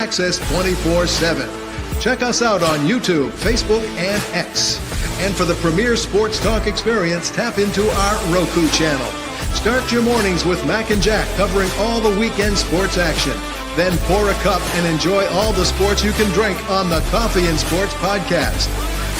access 24/7. Check us out on YouTube, Facebook, and X. And for the premier sports talk experience, tap into our Roku channel. Start your mornings with Mac and Jack covering all the weekend sports action. Then pour a cup and enjoy all the sports you can drink on the Coffee and Sports podcast.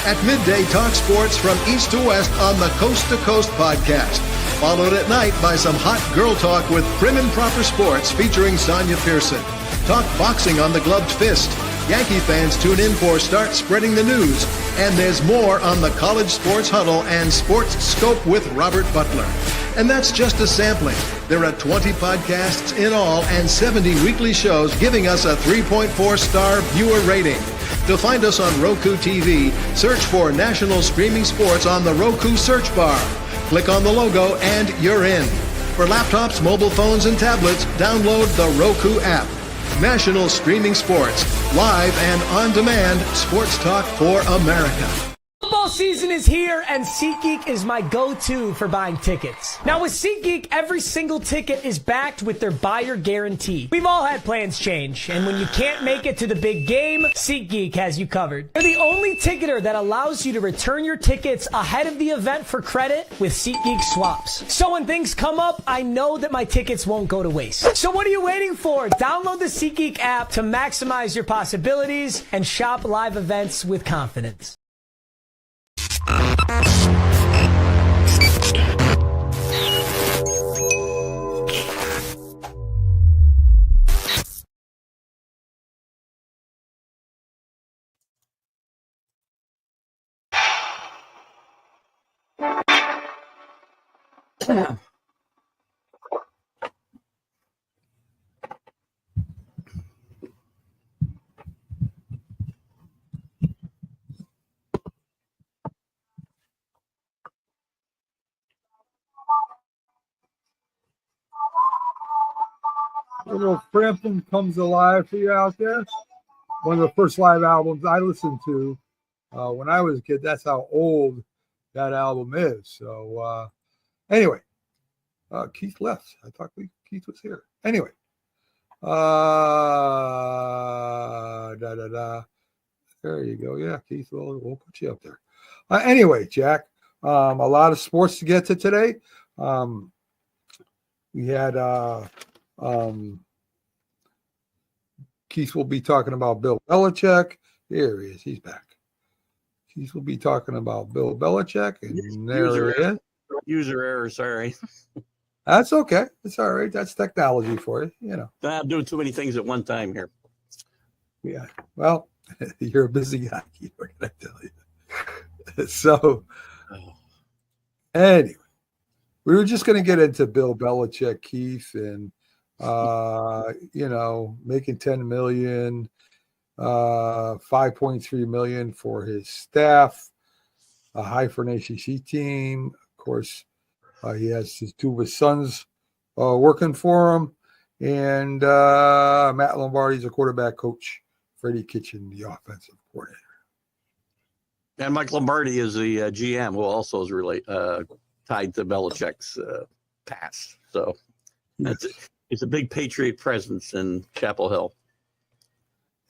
At midday, talk sports from east to west on the Coast to Coast podcast. Followed at night by some hot girl talk with Prim and Proper Sports featuring Sonia Pearson. Talk boxing on the Gloved Fist. Yankee fans tune in for Start Spreading the News. And there's more on the College Sports Huddle and Sports Scope with Robert Butler. And that's just a sampling. There are 20 podcasts in all and 70 weekly shows giving us a 3.4-star viewer rating. To find us on Roku TV, search for National Streaming Sports on the Roku search bar. Click on the logo and you're in. For laptops, mobile phones, and tablets, download the Roku app. National Streaming Sports, live and on demand, sports talk for America. Football season is here, and SeatGeek is my go-to for buying tickets. Now, with SeatGeek, every single ticket is backed with their buyer guarantee. We've all had plans change, and when you can't make it to the big game, SeatGeek has you covered. They're the only ticketer that allows you to return your tickets ahead of the event for credit with SeatGeek swaps. So when things come up, I know that my tickets won't go to waste. So what are you waiting for? Download the SeatGeek app to maximize your possibilities and shop live events with confidence. Little Frampton Comes Alive for you out there. One of the first live albums I listened to when I was a kid. That's how old that album is. So anyway, Keith left. I thought Keith was here. Anyway, there you go. Yeah, Keith, we'll put you up there. Anyway, Jack, a lot of sports to get to today. We had Keith will be talking about Bill Belichick. Here he is. He's back. Keith will be talking about Bill Belichick, and there he is. User error, sorry. That's okay. It's all right. That's technology for you, you know. I'm doing too many things at one time here. Yeah. Well, you're a busy guy. What can I tell you? So, anyway, we were just going to get into Bill Belichick, Keith, and making $10 million, $5.3 million for his staff, a high for an ACC team. Of course, he has his two of his sons working for him, and Matt Lombardi's a quarterback coach. Freddie Kitchen, the offensive coordinator. And Mike Lombardi is the GM, who also is tied to Belichick's past. So it's a big Patriot presence in Chapel Hill.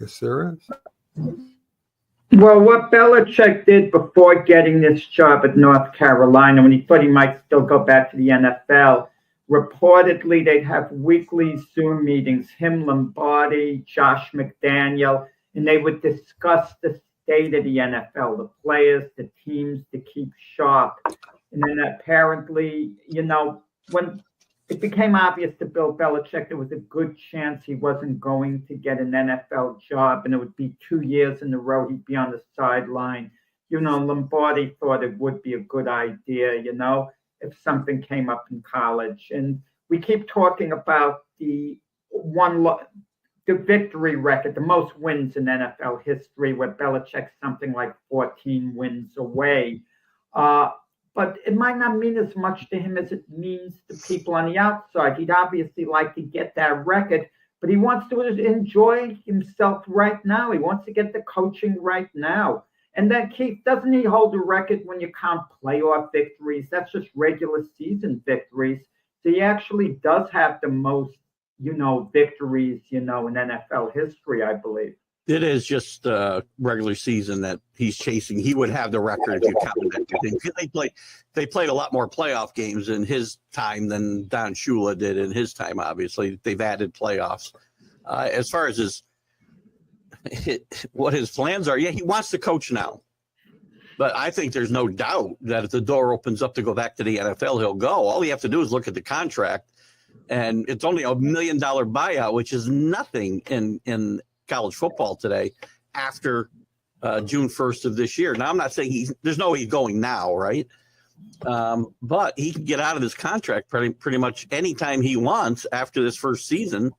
Yes, there is. Well, what Belichick did before getting this job at North Carolina, when he thought he might still go back to the NFL, reportedly they'd have weekly Zoom meetings, him, Lombardi, Josh McDaniel, and they would discuss the state of the NFL, the players, the teams to keep sharp. And then apparently, when it became obvious to Bill Belichick there was a good chance he wasn't going to get an NFL job, and it would be 2 years in a row he'd be on the sideline. Lombardi thought it would be a good idea, if something came up in college. And we keep talking about the victory record, the most wins in NFL history, where Belichick's something like 14 wins away. But it might not mean as much to him as it means to people on the outside. He'd obviously like to get that record, but he wants to enjoy himself right now. He wants to get the coaching right now. And then, Keith, doesn't he hold a record when you count playoff victories? That's just regular season victories. So he actually does have the most victories, in NFL history, I believe. It is just regular season that he's chasing. He would have the record if you counted everything. They played a lot more playoff games in his time than Don Shula did in his time. Obviously, they've added playoffs. As far as what his plans are, yeah, he wants to coach now. But I think there's no doubt that if the door opens up to go back to the NFL, he'll go. All you have to do is look at the contract, and it's only $1 million buyout, which is nothing in college football today after June 1st of this year. Now, I'm not saying there's no way he's going now, right? But he can get out of his contract pretty much anytime he wants after this first season.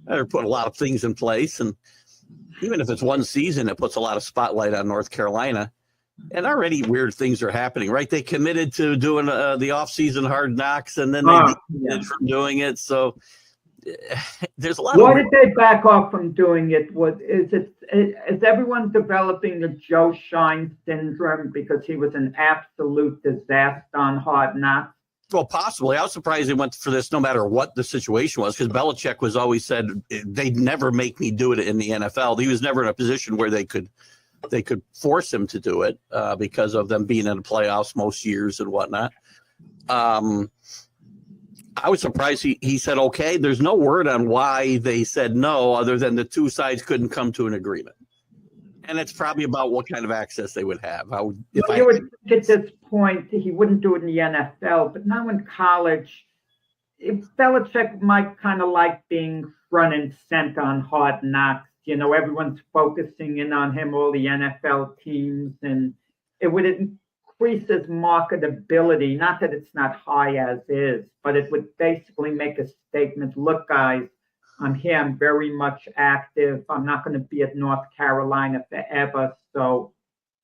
Better put a lot of things in place. And even if it's one season, it puts a lot of spotlight on North Carolina. And already weird things are happening, right? They committed to doing the off-season Hard Knocks, and then they decommitted from doing it. So there's a lot. Why did they back off from doing it? Is everyone developing the Joe Shine syndrome because he was an absolute disaster on Hard Knocks? Well, possibly. I was surprised they went for this no matter what the situation was, because Belichick was always said they'd never make me do it in the NFL. He was never in a position where they could force him to do it because of them being in the playoffs most years and whatnot. I was surprised he said, okay. There's no word on why they said no, other than the two sides couldn't come to an agreement. And it's probably about what kind of access they would have. You would think at this point he wouldn't do it in the NFL, but now in college, Belichick might kind of like being front and center on Hard Knocks. Everyone's focusing in on him, all the NFL teams, and it would increase his marketability. Not that it's not high as is, but it would basically make a statement. Look, guys, I'm here. I'm very much active. I'm not going to be at North Carolina forever. So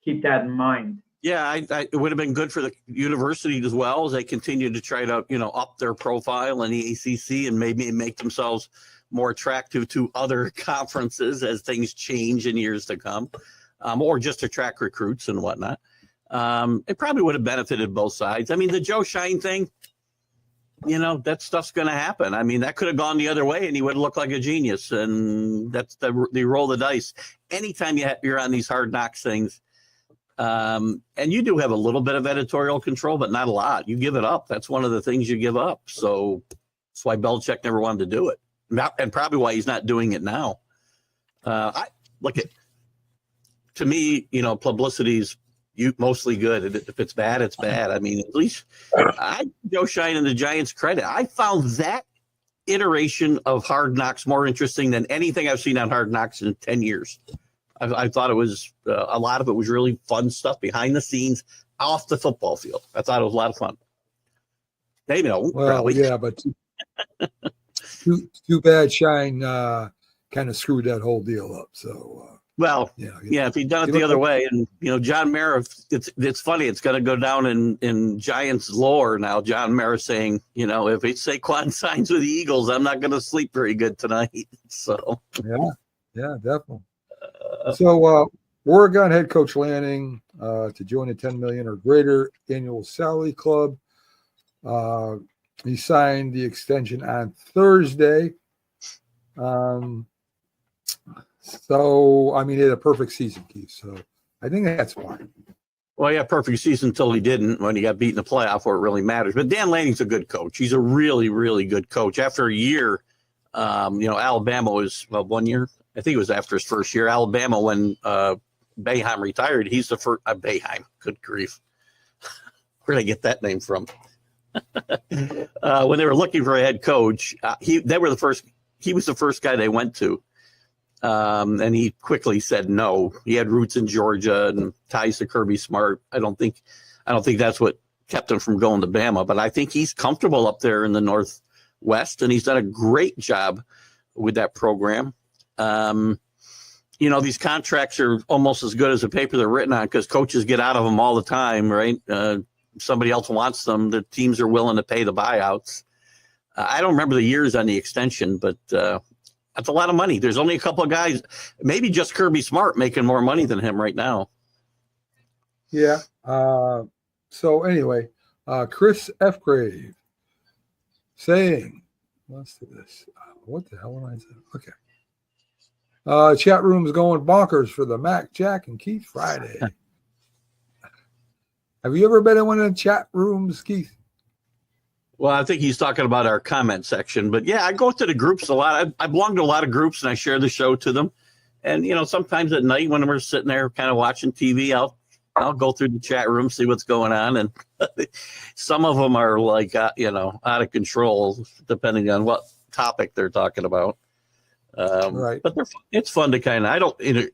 keep that in mind. Yeah, it would have been good for the university as well, as they continue to try to, up their profile in the ACC and maybe make themselves more attractive to other conferences as things change in years to come, or just attract recruits and whatnot. It probably would have benefited both sides. I mean, the Joe Shine thing, that stuff's going to happen. I mean, that could have gone the other way and he would have looked like a genius. And that's the roll the dice. Anytime you're on these Hard Knocks things, and you do have a little bit of editorial control, but not a lot. You give it up. That's one of the things you give up. So that's why Belichick never wanted to do it. And probably why he's not doing it now. To me, publicity's mostly good. If it's bad, it's bad. I mean, at least I Joe Shine and the Giants credit. I found that iteration of Hard Knocks more interesting than anything I've seen on Hard Knocks in 10 years. I thought it was a lot of it was really fun stuff behind the scenes, off the football field. I thought it was a lot of fun. Maybe no. Well, probably. yeah, but too bad Shine kind of screwed that whole deal up. So if he'd done it the other way, and John Mara, it's funny. It's going to go down in Giants lore now. John Mara saying, if Saquon signs with the Eagles, I'm not going to sleep very good tonight. So yeah, definitely. So Oregon head coach Lanning to join the $10 million or greater annual salary club. He signed the extension on Thursday. So, I mean, he had a perfect season, Keith. So I think that's fine. Well, yeah, perfect season until he didn't, when he got beat in the playoff where it really matters. But Dan Lanning's a good coach. He's a really, really good coach. After a year, Alabama was 1 year. I think it was after his first year. Alabama, when Boeheim retired, he's the first. Boeheim, good grief. Where did I get that name from? When they were looking for a head coach, he was the first guy they went to. And he quickly said no. He had roots in Georgia and ties to Kirby Smart. I don't think that's what kept him from going to Bama, but I think he's comfortable up there in the Northwest, and he's done a great job with that program. These contracts are almost as good as the paper they're written on, because coaches get out of them all the time, right? Somebody else wants them. The teams are willing to pay the buyouts. I don't remember the years on the extension, but that's a lot of money. There's only a couple of guys, maybe just Kirby Smart, making more money than him right now. Yeah. So anyway, Chris F. Grave saying Let's do this. What the hell am I saying? Okay. Chat room's going bonkers for the Mac, Jack, and Keith Friday. Have you ever been in one of the chat rooms, Keith? Well, I think he's talking about our comment section, but yeah, I go to the groups a lot. I belong to a lot of groups and I share the show to them. And, you know, sometimes at night when we're sitting there kind of watching TV, I'll go through the chat room, see what's going on. And some of them are like, you know, out of control, depending on what topic they're talking about. Right. But it's fun to kind of,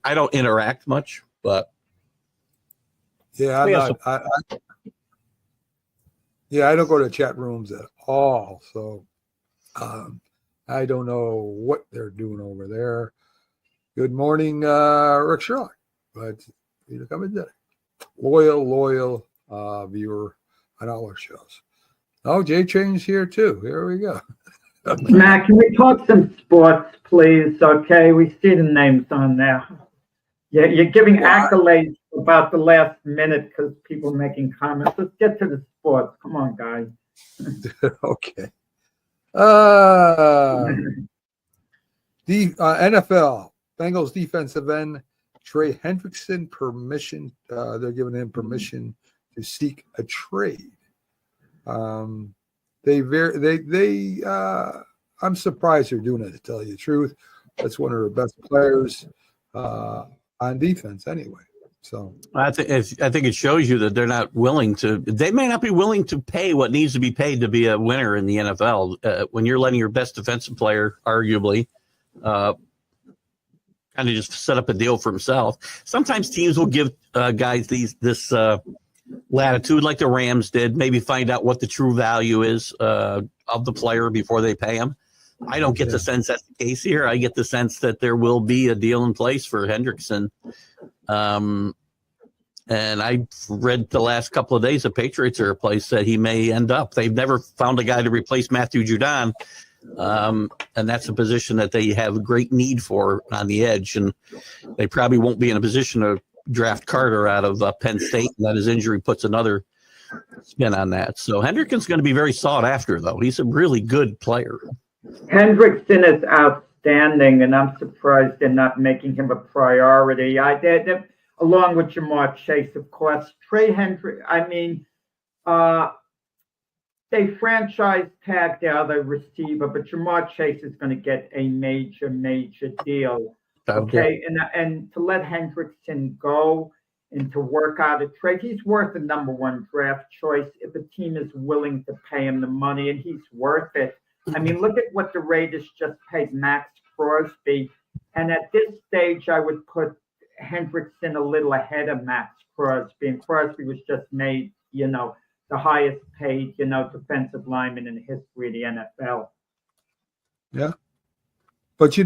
I don't interact much, but. Yeah, I don't go to chat rooms at all. So I don't know what they're doing over there. Good morning, Rick Sherlock. But you come in today. Loyal viewer on all our shows. Oh, Jay Train's here too. Here we go. Matt, can we talk some sports, please? Okay, we see the names on there. Yeah, you're giving accolades about the last minute because people making comments. Let's get to the sports. Come on, guys. Okay. The NFL Bengals defensive end Trey Hendrickson permission. They're giving him permission to seek a trade. I'm surprised they're doing it, to tell you the truth. That's one of their best players on defense, anyway. So I think it shows you that they're not willing to. They may not be willing to pay what needs to be paid to be a winner in the NFL. When you're letting your best defensive player, arguably, kind of just set up a deal for himself. Sometimes teams will give guys this latitude, like the Rams did. Maybe find out what the true value is of the player before they pay him. I don't get the sense that's the case here. I get the sense that there will be a deal in place for Hendrickson. And I read the last couple of days the Patriots are a place that he may end up. They've never found a guy to replace Matthew Judon. And that's a position that they have a great need for on the edge. And they probably won't be in a position to draft Carter out of Penn State. And that his injury puts another spin on that. So Hendrickson's going to be very sought after, though. He's a really good player. Hendrickson is outstanding, and I'm surprised they're not making him a priority. They're, along with Jamar Chase, of course. Trey Hendrickson, they franchise tagged the other receiver, but Jamar Chase is going to get a major deal. Okay, and to let Hendrickson go and to work out a trade, he's worth the number one draft choice if a team is willing to pay him the money, and he's worth it. I mean, look at what the Raiders just paid Max Crosby. And at this stage, I would put Hendrickson a little ahead of Max Crosby. And Crosby was just made, the highest paid, defensive lineman in the history of the NFL. Yeah. But,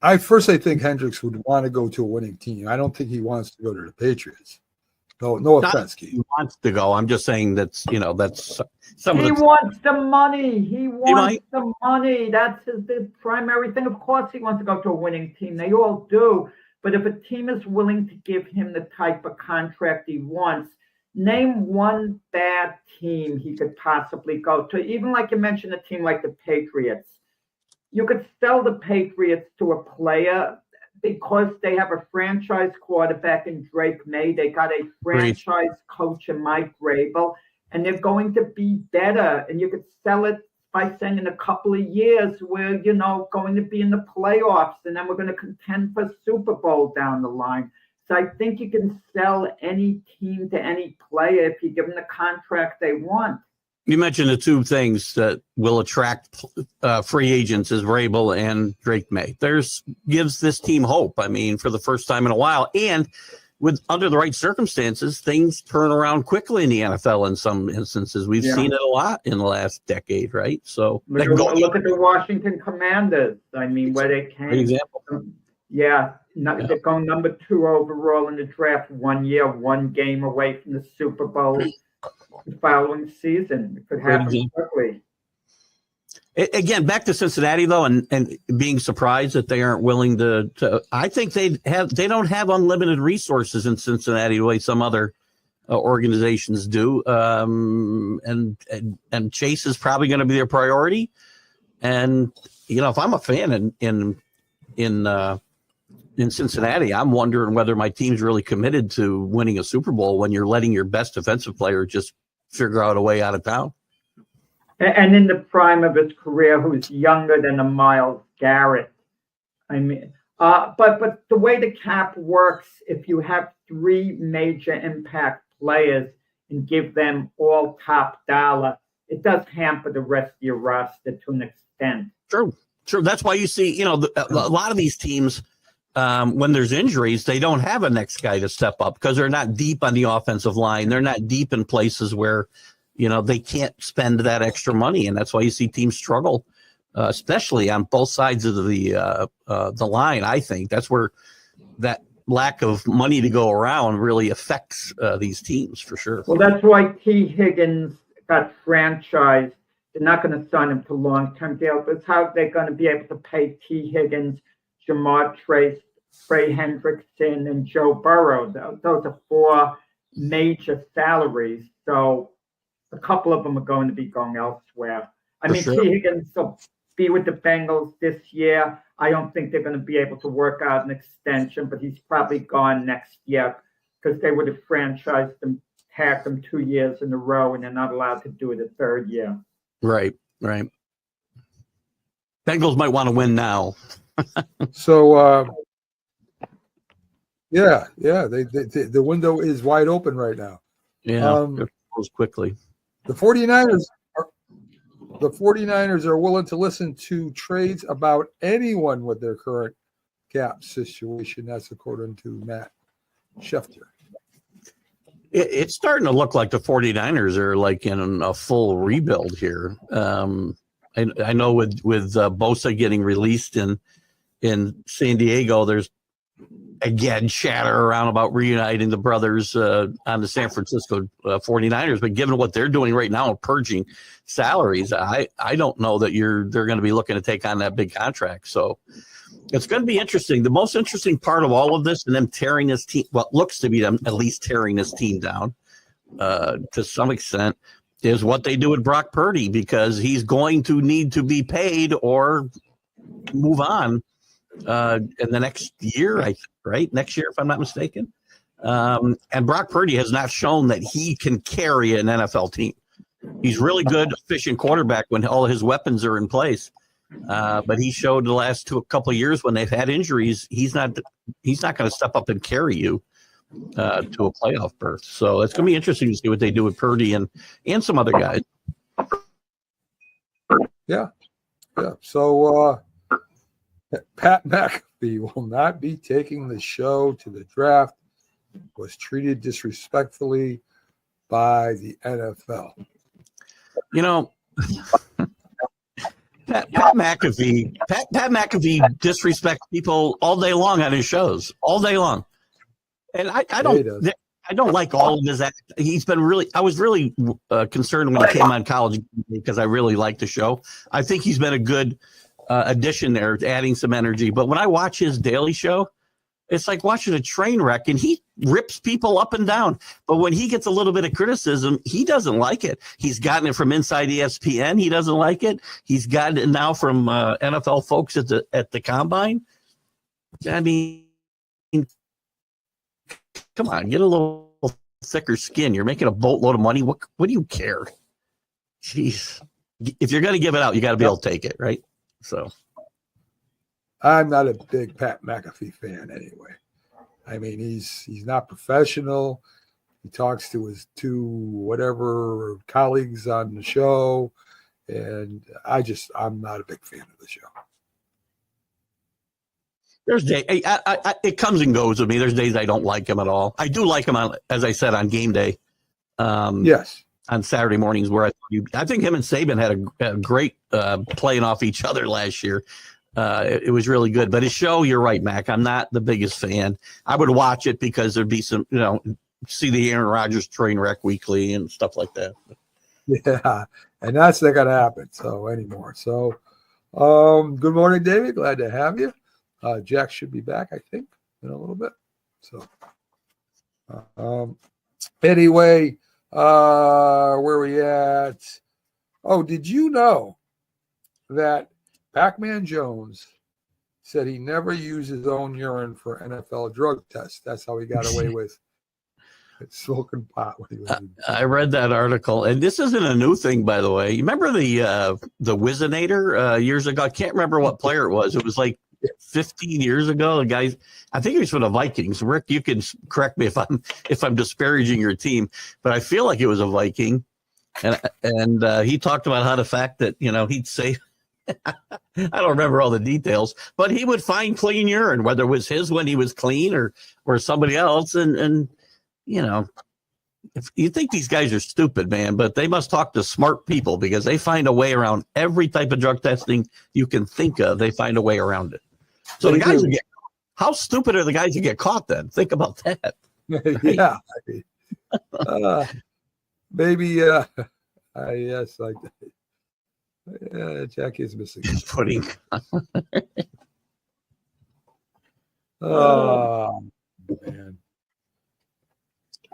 I think Hendricks would want to go to a winning team. I don't think he wants to go to the Patriots. No offense, Keith. He wants to go. I'm just saying that's some. He wants the money. He wants the money. That's the primary thing. Of course, he wants to go to a winning team. They all do. But if a team is willing to give him the type of contract he wants, name one bad team he could possibly go to. Even like you mentioned, a team like the Patriots. You could sell the Patriots to a player because they have a franchise quarterback in Drake May. They got a franchise coach in Mike Vrabel, and they're going to be better. And you could sell it by saying in a couple of years we're, going to be in the playoffs, and then we're going to contend for Super Bowl down the line. So I think you can sell any team to any player if you give them the contract they want. You mentioned the two things that will attract free agents is Vrabel and Drake May. Gives this team hope. I mean, for the first time in a while, and under the right circumstances, things turn around quickly in the NFL. In some instances, we've seen it a lot in the last decade, right? So look at the Washington Commanders. I mean, where they came. Great example. They're going number 2 overall in the draft 1 year, 1 game away from the Super Bowl. The following season, it could happen quickly. Again, back to Cincinnati though, and being surprised that they aren't willing to. I think they don't have unlimited resources in Cincinnati the way some other organizations do. And Chase is probably going to be their priority. And, you know, if I'm a fan in Cincinnati, I'm wondering whether my team's really committed to winning a Super Bowl when you're letting your best defensive player just figure out a way out of town. And in the prime of his career, who's younger than a Myles Garrett. I mean, but the way the cap works, if you have three major impact players and give them all top dollar, it does hamper the rest of your roster to an extent. True. That's why you see, you know, a lot of these teams, when there's injuries, they don't have a next guy to step up because they're not deep on the offensive line. They're not deep in places where, you know, they can't spend that extra money. And that's why you see teams struggle, especially on both sides of the line. I think that's where that lack of money to go around really affects these teams for sure. Well, that's why T. Higgins got franchised. They're not going to sign him to long-term deals. It's how they're going to be able to pay T. Higgins, Jamar Chase, Trey Hendrickson, and Joe Burrow. Those are four major salaries. So a couple of them are going to be going elsewhere. I mean, sure. T. Higgins will be with the Bengals this year. I don't think they're going to be able to work out an extension, but he's probably gone next year because they would have franchised him, tagged him 2 years in a row, and they're not allowed to do it a third year. Right. Bengals might want to win now. So, the window is wide open right now. Yeah, it goes quickly. The 49ers are willing to listen to trades about anyone with their current cap situation. That's according to Matt Schefter. It's starting to look like the 49ers are like in a full rebuild here. I know with Bosa getting released in San Diego, there's again chatter around about reuniting the brothers on the San Francisco 49ers. But given what they're doing right now, purging salaries, I don't know that they're going to be looking to take on that big contract. So it's going to be interesting. The most interesting part of all of this and them tearing this team, well, it looks to be them at least tearing this team down to some extent, is what they do with Brock Purdy, because he's going to need to be paid or move on in the next year, I think, right? Next year, if I'm not mistaken. And Brock Purdy has not shown that he can carry an NFL team. He's really good, efficient quarterback when all his weapons are in place. But he showed the last couple of years when they've had injuries, he's not going to step up and carry you to a playoff berth. So it's going to be interesting to see what they do with Purdy and some other guys. Yeah. So Pat McAfee will not be taking the show to the draft. Was treated disrespectfully by the NFL. You know, Pat McAfee disrespects people all day long on his shows, all day long. And I don't like all of his act. I was really concerned when he came on College because I really liked the show. I think he's been a good addition there, adding some energy. But when I watch his daily show, it's like watching a train wreck, and he rips people up and down. But when he gets a little bit of criticism, he doesn't like it. He's gotten it from inside ESPN. He doesn't like it. He's gotten it now from NFL folks at the combine. I mean, come on, get a little thicker skin. You're making a boatload of money. What do you care? Jeez. If you're going to give it out, you got to be able to take it, right? So I'm not a big Pat McAfee fan anyway. I mean, he's not professional. He talks to his two colleagues on the show, and I'm not a big fan of the show. There's days it comes and goes with me. There's days I don't like him at all. I do like him as I said, on game day. Yes. On Saturday mornings, where I think him and Saban had a great playing off each other last year. It was really good. But his show, you're right, Mac. I'm not the biggest fan. I would watch it because there'd be some, see the Aaron Rodgers train wreck weekly and stuff like that. Yeah, and that's not going to happen anymore. So, good morning, David. Glad to have you. Jack should be back, I think, in a little bit. So, Anyway, where we at? Oh, did you know that Pac-Man Jones said he never used his own urine for NFL drug tests? That's how he got away with smoking pot when he was I read that article, and this isn't a new thing, by the way. You remember the Whizzinator years ago? I can't remember what player it was. It was like 15 years ago. The guy, I think he was for the Vikings. Rick, you can correct me if I'm disparaging your team, but I feel like it was a Viking, and he talked about how the fact that he'd say. I don't remember all the details, but he would find clean urine, whether it was his when he was clean or somebody else. And if you think these guys are stupid, man, but they must talk to smart people because they find a way around every type of drug testing you can think of. They find a way around it. So the guys how stupid are the guys who get caught then? Think about that. Yeah. Maybe, yes, Jack is missing. Pudding. Oh, man.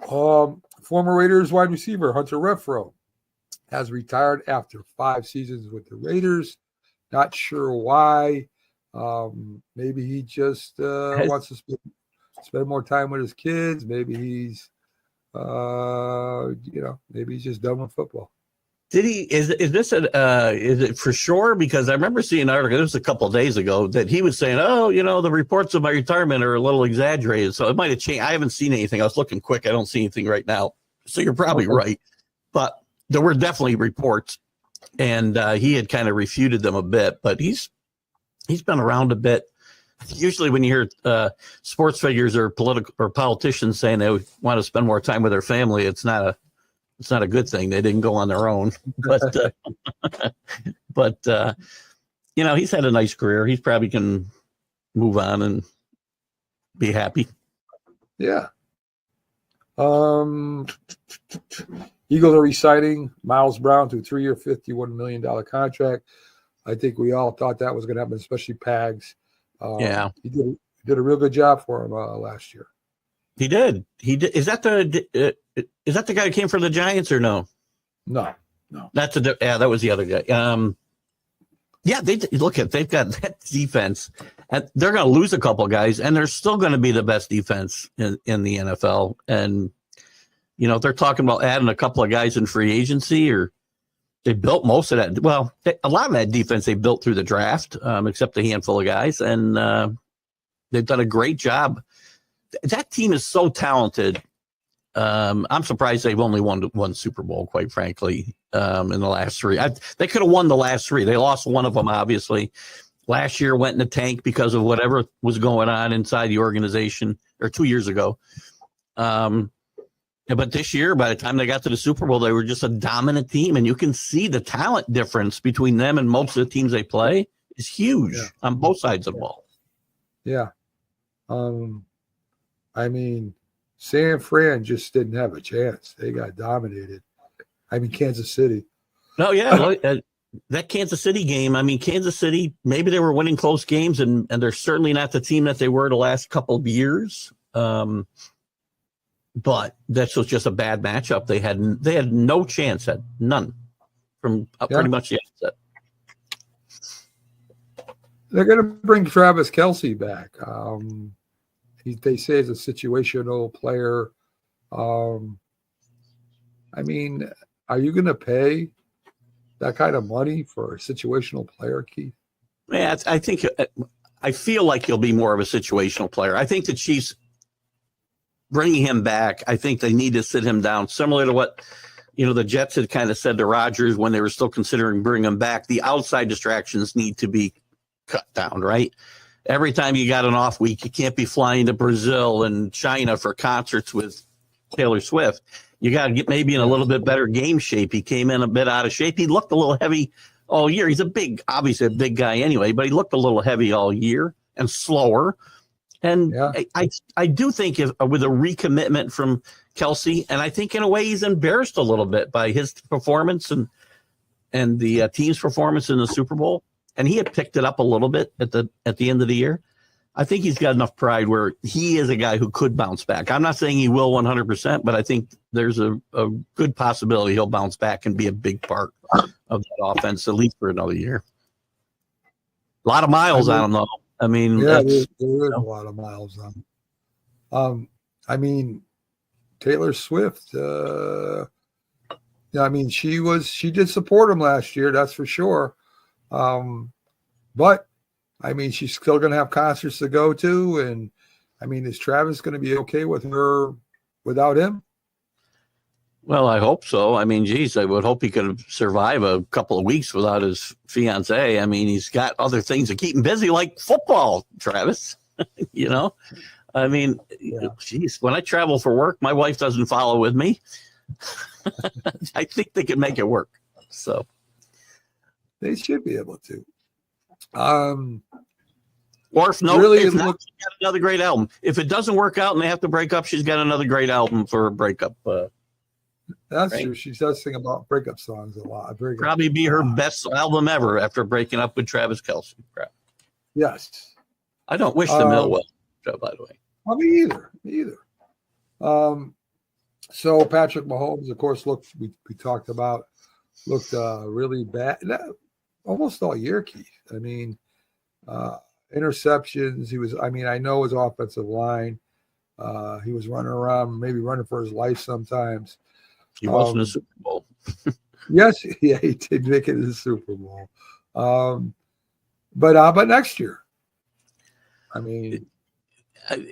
Former Raiders wide receiver Hunter Renfrow has retired after 5 seasons with the Raiders. Not sure why. Maybe he just wants to spend more time with his kids. Maybe he's, maybe he's just done with football. Did he? Is it for sure? Because I remember seeing an article. This was a couple of days ago that he was saying, the reports of my retirement are a little exaggerated. So it might have changed. I haven't seen anything. I was looking quick. I don't see anything right now. So you're probably right. But there were definitely reports, and he had kind of refuted them a bit. But he's been around a bit. Usually, when you hear sports figures or politicians saying they want to spend more time with their family, it's not a good thing. They didn't go on their own, but he's had a nice career. He probably can move on and be happy. Yeah. Eagles are re-signing Miles Brown to a 3-year, $51 million contract. I think we all thought that was going to happen, especially Pags. He did a real good job for him last year. He did. Is that the guy who came from the Giants or no? No. That was the other guy. They've got that defense, and they're going to lose a couple guys, and they're still going to be the best defense in the NFL. And they're talking about adding a couple of guys in free agency, or they built most of that. Well, a lot of that defense they built through the draft, except a handful of guys, and they've done a great job. That team is so talented. I'm surprised they've only won one Super Bowl, quite frankly, in the last 3. They could have won the last 3. They lost one of them, obviously. Last year went in the tank because of whatever was going on inside the organization, or 2 years ago. But this year, by the time they got to the Super Bowl, they were just a dominant team. And you can see the talent difference between them and most of the teams they play is huge on both sides of the ball. Yeah. San Fran just didn't have a chance. They got dominated. Kansas City. Oh, yeah. That Kansas City game, Kansas City, maybe they were winning close games, and they're certainly not the team that they were the last couple of years. But that was just a bad matchup. They had no chance, had none from pretty much the outset. They're going to bring Travis Kelce back. They say he's a situational player. Are you going to pay that kind of money for a situational player, Keith? Yeah, I feel like he'll be more of a situational player. I think the Chiefs bringing him back, I think they need to sit him down, similar to what the Jets had kind of said to Rodgers when they were still considering bringing him back. The outside distractions need to be cut down, right? Every time you got an off week, you can't be flying to Brazil and China for concerts with Taylor Swift. You got to get maybe in a little bit better game shape. He came in a bit out of shape. He looked a little heavy all year. He's obviously a big guy anyway, but he looked a little heavy all year and slower. And I do think with a recommitment from Kelce, and I think in a way he's embarrassed a little bit by his performance and the team's performance in the Super Bowl. And he had picked it up a little bit at the end of the year. I think he's got enough pride where he is a guy who could bounce back. I'm not saying he will 100%, but I think there's a good possibility he'll bounce back and be a big part of that offense, at least for another year. A lot of miles on him, though. I mean, yeah, there is a lot of miles on him. I mean, Taylor Swift, yeah, I mean, she did support him last year, that's for sure. But I mean, she's still going to have concerts to go to, and I mean, is Travis going to be okay with her without him? Well, I hope so. I mean, geez, I would hope he could survive a couple of weeks without his fiance. I mean, he's got other things to keep him busy, like football, Travis. You know, I mean, geez, when I travel for work, my wife doesn't follow with me. I think they can make it work. So they should be able to. Or if not, she's got another great album. If it doesn't work out and they have to break up, she's got another great album for a breakup. That's true. She does sing about breakup songs a lot. Probably be her best album ever after breaking up with Travis Kelce. Yes. I don't wish them ill well, by the way. Well, me either. So Patrick Mahomes, of course, we talked about, looked really bad almost all year, Keith. I mean, interceptions. I know his offensive line. He was running around, maybe running for his life sometimes. He was in the Super Bowl. Yes, yeah, he did make it in the Super Bowl. But next year, I mean,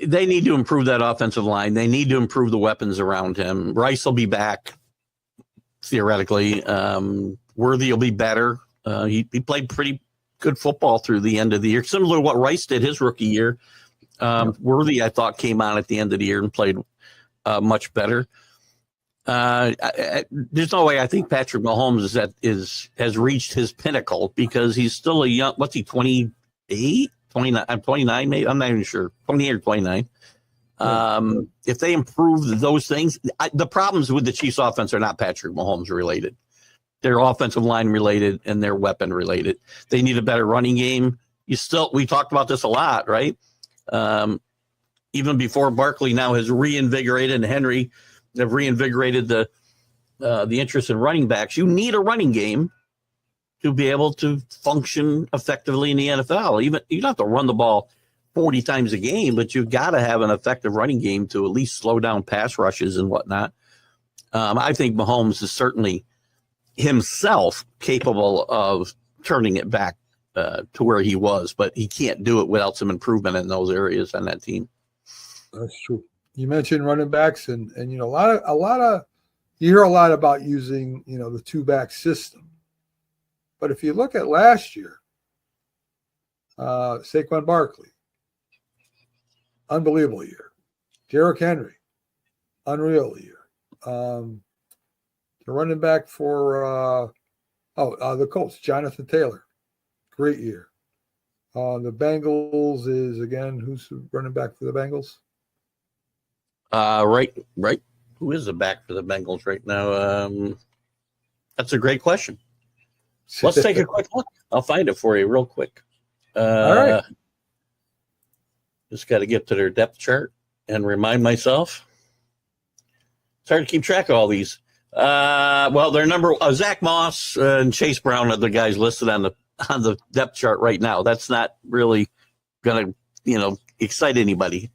they need to improve that offensive line. They need to improve the weapons around him. Rice will be back, theoretically. Worthy will be better. He played pretty good football through the end of the year, similar to what Rice did his rookie year. Worthy, I thought, came on at the end of the year and played much better. There's no way I think Patrick Mahomes has reached his pinnacle, because he's still a young, what's he, 28, 29, I'm 29, maybe, I'm not even sure, 28 or 29. If they improve those things, the problems with the Chiefs offense are not Patrick Mahomes related. They're offensive line related and they're weapon related. They need a better running game. We talked about this a lot, right? Even before Barkley now has reinvigorated, and Henry have reinvigorated the interest in running backs. You need a running game to be able to function effectively in the NFL. Even you don't have to run the ball 40 times a game, but you've got to have an effective running game to at least slow down pass rushes and whatnot. I think Mahomes is certainly himself capable of turning it back to where he was, but he can't do it without some improvement in those areas on that team. That's true. You mentioned running backs, and you know, a lot of you hear a lot about using, you know, the two-back system. But if you look at last year, Saquon Barkley, unbelievable year. Derrick Henry, unreal year. The running back for the Colts, Jonathan Taylor, great year. The Bengals is, again, who's running back for the Bengals? Right. Who is the back for the Bengals right now? That's a great question. Let's take a quick look. I'll find it for you real quick. All right. Just got to get to their depth chart and remind myself. It's hard to keep track of all these. Well, their number Zach Moss and Chase Brown are the guys listed on the depth chart right now. That's not really going to, excite anybody.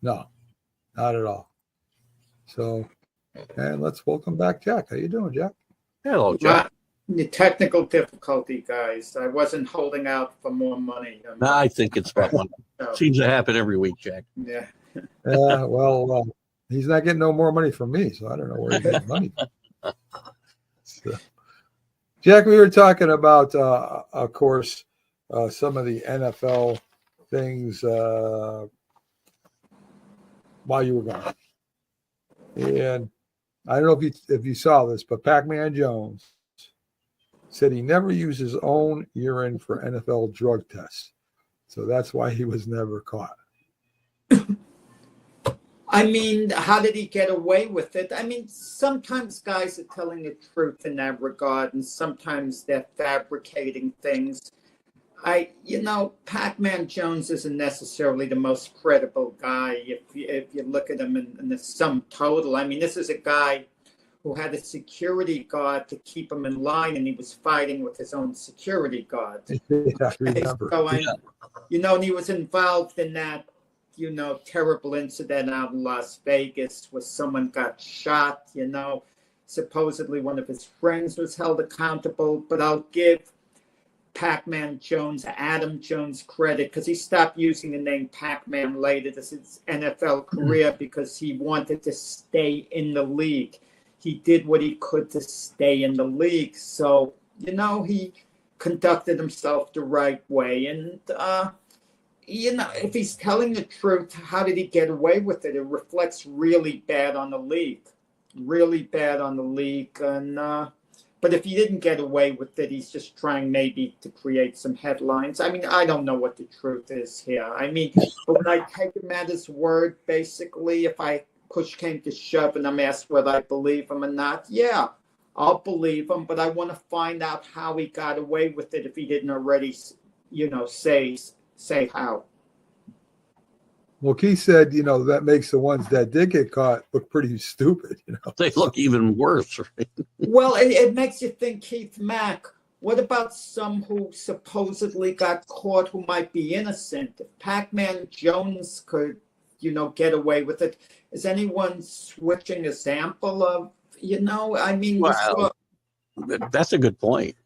No, not at all. So, and let's welcome back Jack. How you doing, Jack? Hello, Jack. The technical difficulty, guys. I wasn't holding out for more money. I think it's fun. Seems to happen every week, Jack. Yeah. Well, he's not getting no more money from me, so I don't know where he's getting money from. So, Jack, we were talking about, of course, some of the NFL things while you were gone. And I don't know if you saw this, but Pac-Man Jones said he never used his own urine for NFL drug tests. So that's why he was never caught. I mean, how did he get away with it? I mean, sometimes guys are telling the truth in that regard, and sometimes they're fabricating things. Pac-Man Jones isn't necessarily the most credible guy if you look at him in the sum total. I mean, this is a guy who had a security guard to keep him in line, and he was fighting with his own security guard. I remember. So and he was involved in that, terrible incident out in Las Vegas where someone got shot. Supposedly one of his friends was held accountable, but I'll give Pac-Man Jones, Adam Jones, credit because he stopped using the name Pac-Man later to his NFL career because he wanted to stay in the league. He did what he could to stay in the league. So, he conducted himself the right way. And, if he's telling the truth, how did he get away with it? It reflects really bad on the league. Really bad on the league. And, but if he didn't get away with it, he's just trying maybe to create some headlines. I mean, I don't know what the truth is here. I mean, but when I take him at his word, basically, if push came to shove and I'm asked whether I believe him or not, yeah, I'll believe him, but I want to find out how he got away with it if he didn't already, say how. Well, Keith said, that makes the ones that did get caught look pretty stupid. They look even worse, right? Well, it makes you think, Keith Mack, what about some who supposedly got caught who might be innocent? If Pac-Man Jones could, get away with it, is anyone switching a sample of, I mean, well, that's a good point.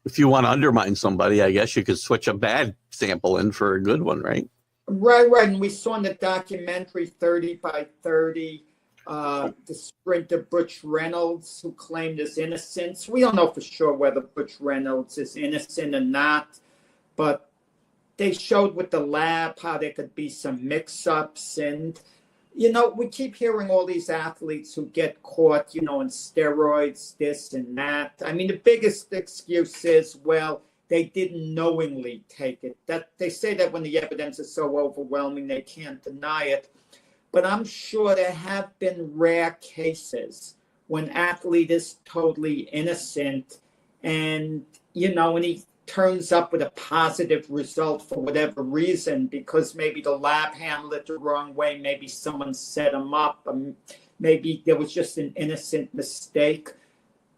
If you want to undermine somebody, I guess you could switch a bad sample in for a good one, right? Right. And we saw in the documentary 30 by 30, the sprinter Butch Reynolds, who claimed his innocence. We don't know for sure whether Butch Reynolds is innocent or not, but they showed with the lab how there could be some mix-ups. And, we keep hearing all these athletes who get caught, in steroids, this and that. I mean, the biggest excuse is, well, they didn't knowingly take it. That they say that when the evidence is so overwhelming, they can't deny it. But I'm sure there have been rare cases when athlete is totally innocent and, and he turns up with a positive result for whatever reason, because maybe the lab handled it the wrong way. Maybe someone set him up. Maybe there was just an innocent mistake.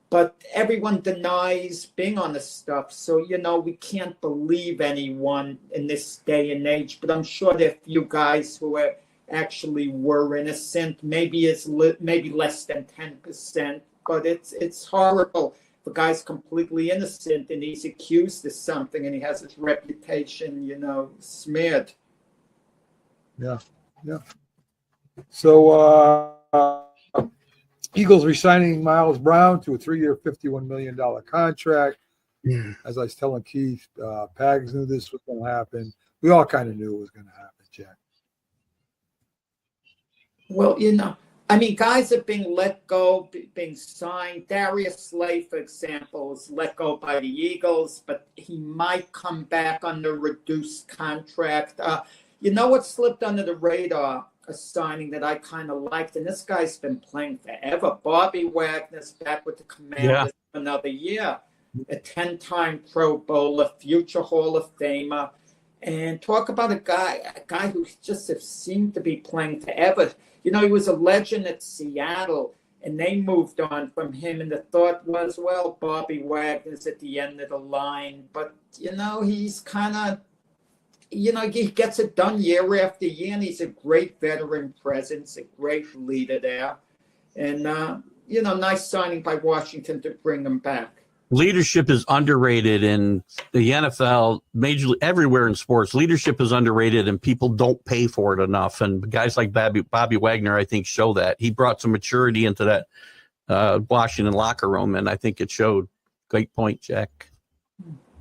But everyone denies being on the stuff. So, we can't believe anyone in this day and age. But I'm sure there are a few guys who actually were innocent. Maybe maybe less than 10%. But it's horrible. The guy's completely innocent and he's accused of something and he has his reputation, smeared. Yeah. So, Eagles re-signing Miles Brown to a 3-year, $51 million contract. Yeah. As I was telling Keith, Pags knew this was going to happen. We all kind of knew it was going to happen, Jack. Well, guys are being let go, being signed. Darius Slay, for example, was let go by the Eagles, but he might come back under reduced contract. What slipped under the radar? A signing that I kind of liked, and this guy's been playing forever. Bobby Wagner's back with the Commanders for another year. A 10-time Pro Bowler, future Hall of Famer, and talk about a guy who just seemed to be playing forever. He was a legend at Seattle, and they moved on from him, and the thought was, well, Bobby Wagner's at the end of the line, but he's kind of he gets it done year after year, and he's a great veteran presence, a great leader there. And, nice signing by Washington to bring him back. Leadership is underrated in the NFL, majorly everywhere in sports. Leadership is underrated, and people don't pay for it enough. And guys like Bobby Wagner, I think, show that. He brought some maturity into that Washington locker room, and I think it showed. Great point, Jack.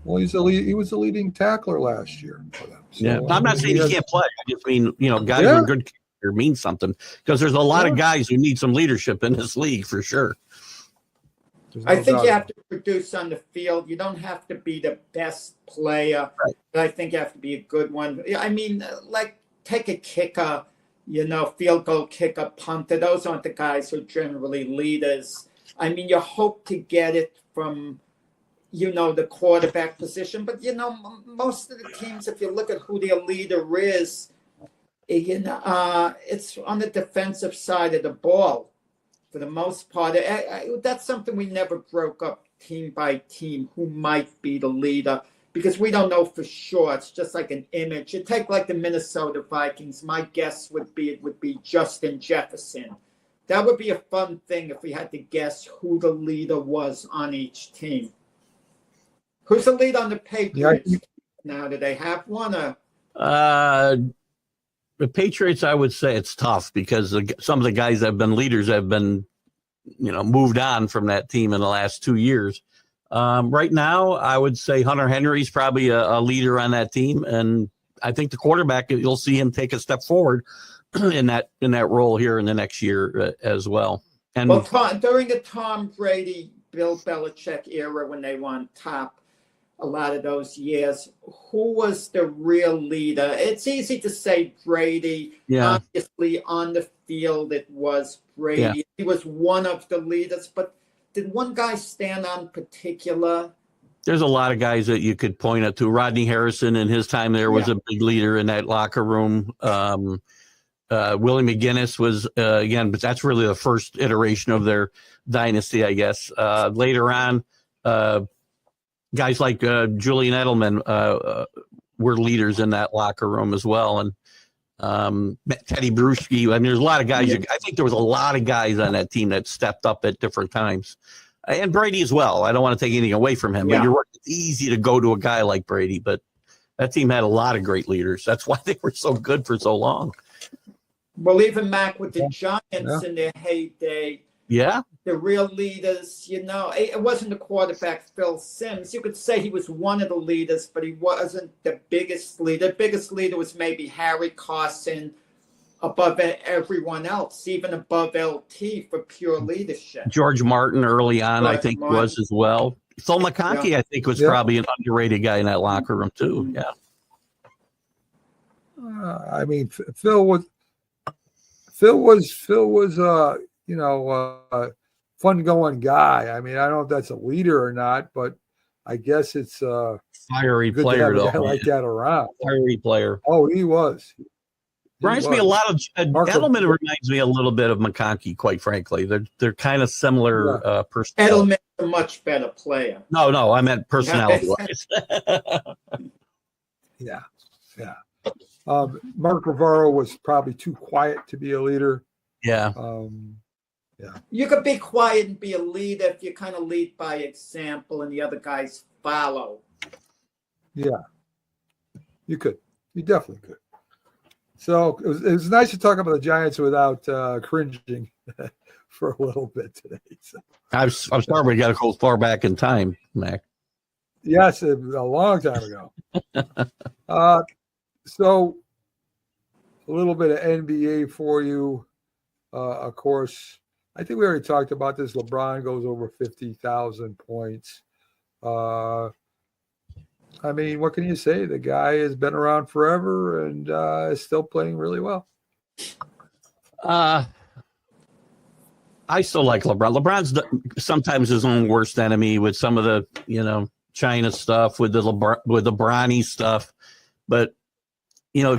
Well, he was the leading tackler last year for them. So, I'm not saying he can't play. I just mean, guys who are good character means something, because there's a lot of guys who need some leadership in this league for sure. I think you have to produce on the field. You don't have to be the best player, but I think you have to be a good one. I mean, take a kicker, field goal kicker, punter. Those aren't the guys who are generally leaders. I mean, you hope to get it from the quarterback position. But, most of the teams, if you look at who their leader is, it's on the defensive side of the ball for the most part. That's something we never broke up team by team, who might be the leader, because we don't know for sure. It's just like an image. You take like the Minnesota Vikings. My guess would be it would be Justin Jefferson. That would be a fun thing if we had to guess who the leader was on each team. Who's the lead on the Patriots now? Do they have one? The Patriots, I would say it's tough because some of the guys that have been leaders have been, moved on from that team in the last 2 years. Right now, I would say Hunter Henry's probably a leader on that team, and I think the quarterback, you'll see him take a step forward in that role here in the next year as well. And during the Tom Brady, Bill Belichick era, when they won top a lot of those years, who was the real leader? It's easy to say Brady. Yeah. Obviously, on the field, it was Brady. Yeah. He was one of the leaders, but did one guy stand on particular? There's a lot of guys that you could point at to. Rodney Harrison in his time there was a big leader in that locker room. Willie McGinnis was, again, but that's really the first iteration of their dynasty, I guess. Later on, guys like Julian Edelman were leaders in that locker room as well. And Teddy Bruschi. I mean, there's a lot of guys. I think there was a lot of guys on that team that stepped up at different times. And Brady as well. I don't want to take anything away from him, but you're right. It's easy to go to a guy like Brady, but that team had a lot of great leaders. That's why they were so good for so long. Well, even Mac with the Giants in their heyday, the real leaders, it wasn't the quarterback Phil Simms. You could say he was one of the leaders, but he wasn't the biggest leader. The biggest leader was maybe Harry Carson, above everyone else, even above LT for pure leadership. George Martin early on, I think, was as well. Phil McConkey, I think, was probably an underrated guy in that locker room too. Yeah. I mean, Phil was fun going guy. I mean, I don't know if that's a leader or not, but I guess it's fiery good player to have a guy like that around. Fiery player. Oh, he was. Reminds me a lot of Edelman. Reminds me a little bit of McConkey, quite frankly. They're kind of similar personality. Edelman's a much better player. No, I meant personality wise. Yeah. Mark Rivera was probably too quiet to be a leader. Yeah. You could be quiet and be a leader if you kind of lead by example and the other guys follow. Yeah. You could. You definitely could. So it was nice to talk about the Giants without cringing for a little bit today. So. I'm sorry we got to go far back in time, Mac. Yes, it was a long time ago. So a little bit of NBA for you. Of course, I think we already talked about this. LeBron goes over 50,000 points. I mean, what can you say? The guy has been around forever and is still playing really well. I still like LeBron. LeBron's sometimes his own worst enemy with some of the, China stuff, with the Bronny stuff. But,